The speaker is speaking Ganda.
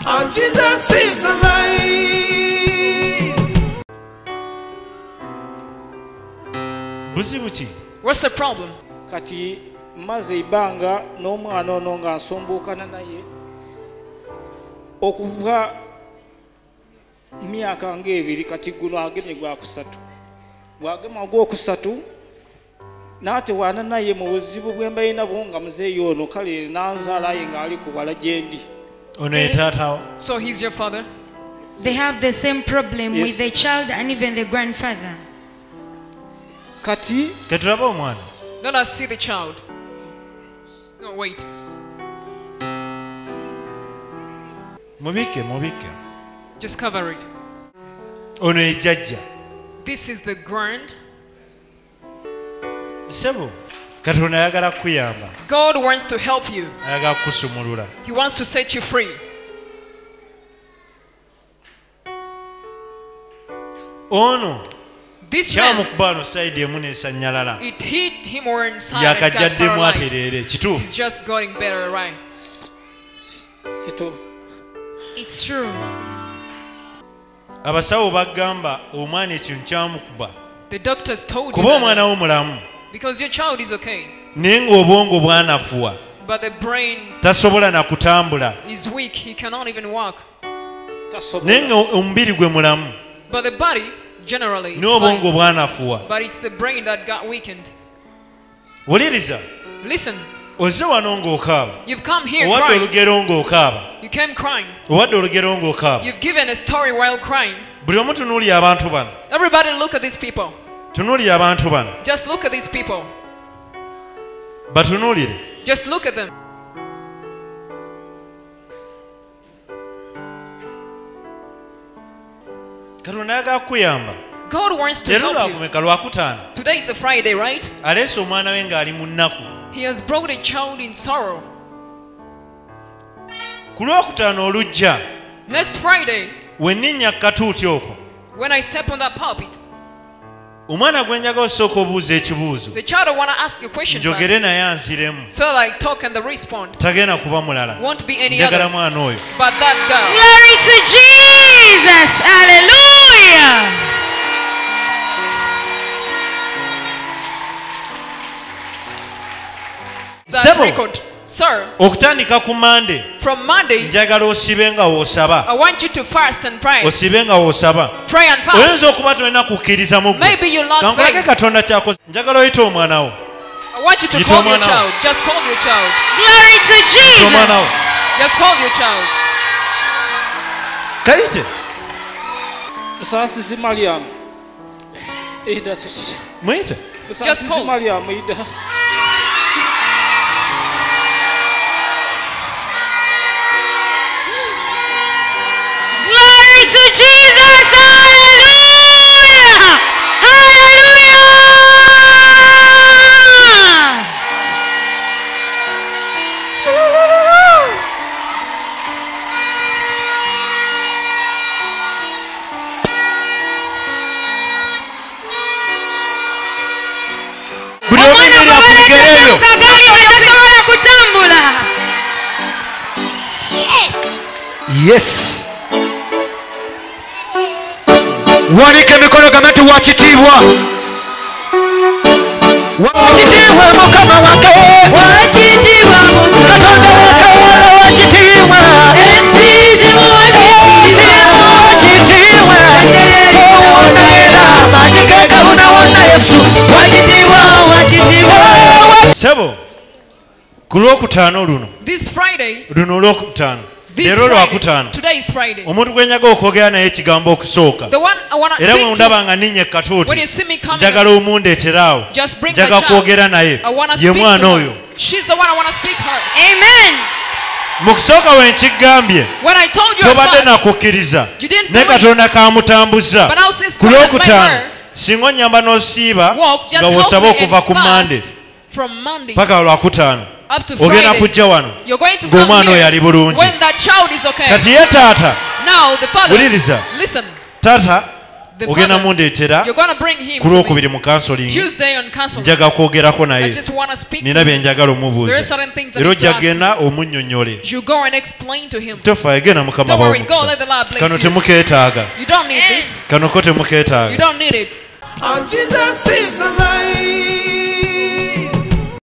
and Jesus is alive. Buzibuki. What's the problem? Kati maze ibanga n'omwana ono nga nsombookana naye okuva myaka ng'ebiri kati guno agemye gwakusatu bwagema ogwokusatu n'ate wana naye mu buzibu bwe mbaye nabwo nga muzeeyi ono kale nanzaalaye ng'ali ku bwala gye ndi. Ono ye taatawo. So he's your father? They have the same problem with the child and even the grandfather. Kati ketulaba omwana. Let us see the child. No, wait. Mubike. Just cover it. Ono ye jjajja. This is the grand. Sebo. Katonda ayagala kuyamba. God wants to help you. Ayagala kusumulula. He wants to set you free. Ono. This man, it hit him or inside and got paralyzed. He's just getting better, right? It's true. The doctors told you that because your child is okay. But the brain is weak. He cannot even walk. But the body generally is fine. But it's the brain that got weakened. Listen. You've come here crying. You came crying. You've given a story while crying. Everybody look at these people. Just look at these people. Just look at them. God wants to help you. Today is a Friday, right? He has brought a child in sorrow. Next Friday, when I step on that pulpit, the child will want to ask a question first. So I talk and the respond. Won't be any other but that girl. Glory to Jesus. Hallelujah. That record. Sir, from Monday, I want you to fast and pray. Pray and fast. Maybe you lack faith. I want you to call your child. Just call your child. Glory to Jesus. Just call your child. Just call. Glory to Jesus. Hallelujah. Hallelujah. Yes. Walika emikono gamatu wakitiibwa. Wakitiibwa mukama wange. Wakitiibwa Katonda wakaala wakitiibwa. Sebo kulokutano luno. This Friday. Luno lokutano. Today is Friday. Omuntu gwenyaga okwogera naye ekigambo okusooka. Era bwe ndaba nga ninnya katuuti njagala omundeeteraawo njaga kwogera naye ye mwana oyo. Mu kusooka we nkigambye tobadde nakukkiriza naye Katonda kamutambuza ku lwokutaano singa onnyamba n'osiiba nga w'osaba okuva ku Monday paka lwakutaano ogenda kujja wano ng'omwana oyo ali bulungi. Kati ye taata wuliriza taata ogenda mundeetera ku lwokubiri mu counseling njaga kwogerako naye nina bye njagala omubuuza era ojja genda omunnyonnyole tofa egenda mukama bawomukisa kano temukeetaaga kano ko temukeetaaga